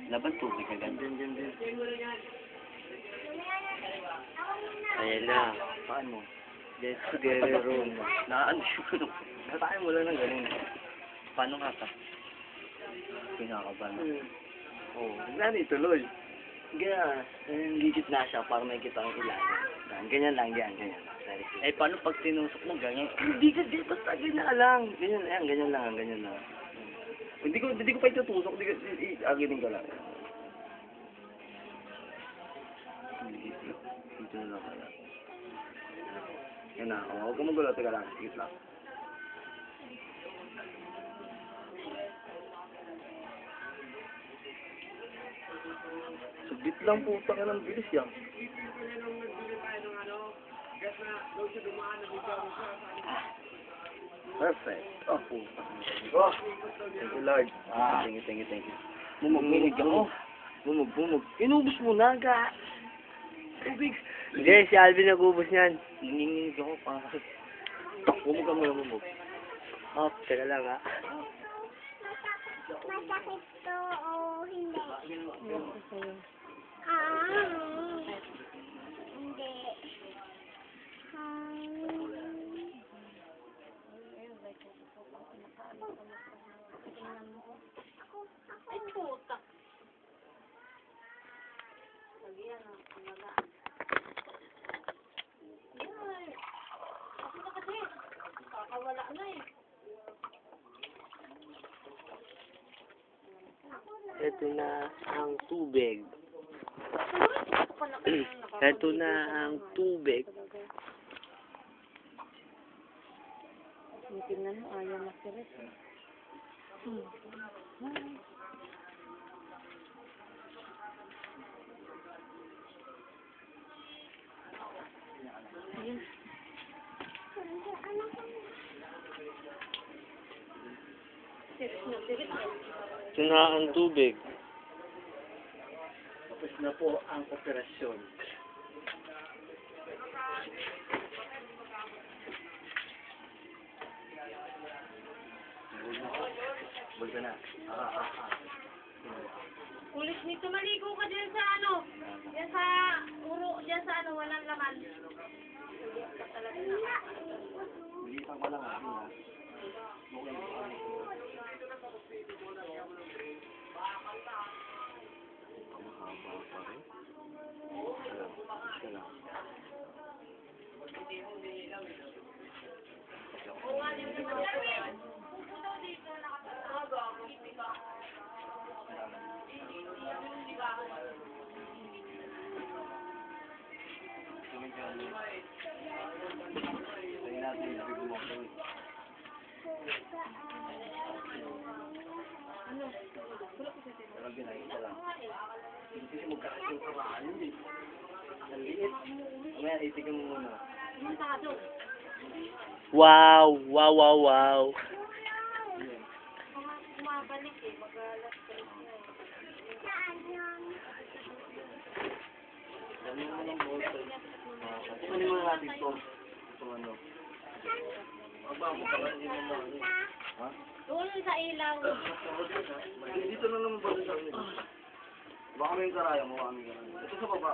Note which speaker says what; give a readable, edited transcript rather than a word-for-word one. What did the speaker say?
Speaker 1: Laban tubig agad.
Speaker 2: Din.
Speaker 1: Ayan na.
Speaker 2: Paano?
Speaker 1: Let's get it room.
Speaker 2: Naano siya. Natayin mo lang ng ganun.
Speaker 1: Paano nga pa? Pinakaban.
Speaker 2: Oo. Ganyan ituloy. Ganyan. Gigit na siya para may kita ang ilalim. Ganyan lang.
Speaker 1: Eh, paano pag tinusok mo ganyan?
Speaker 2: Hindi ka dito. Basta ganyan lang. Ganyan lang. Hindi ko pa itutusok. Aginin ka lang. Dito na lang kaya. Yan na. Huwag ka magulo. Teka lang. Sigit lang. Saglit lang po. Taka ng bilis yan. Perfect. Oh, puta. Oh, thank you, Lord. Thank you. Bumog ako. Bumog. Inubos mo na, ga. Tubig.
Speaker 1: Hindi, si Alvin nag-ubos niyan.
Speaker 2: Nanginginig ako pa. Bumog ka muna, bumog.
Speaker 1: Oh, teka lang ha.
Speaker 3: Masakit to o hindi? Hindi. Ay, puta. Sabihan ang kumala. Ay, ako na kasi. Kakawala na eh.
Speaker 1: Ito na ang tubig. Ito na ang tubig.
Speaker 3: Tingnan mo, ayaw makirit.
Speaker 1: Ito na ang tubig.
Speaker 2: Tapos na po ang operasyon. Bulga na.
Speaker 3: Ulit nito, maligo ka dyan sa ano? Dyan sa uro, dyan sa ano, walang laman.
Speaker 2: Bilisan ko lang ha. Hindi mo kasi yung kabayo eh. Ang liit. Mamaya, itigan mo muna.
Speaker 1: Wow.
Speaker 3: Kumabalik eh, mag-alas ka rin.
Speaker 2: Dami mo ng bolsa. Ano mo natin ito? Ito ano? Magbago ka ba? Hindi mo naman. Ha?
Speaker 3: Doon sa ilaw.
Speaker 2: Dito na naman ba sa amin? Baka may karaya mo, kami karaya. Ito sa baba.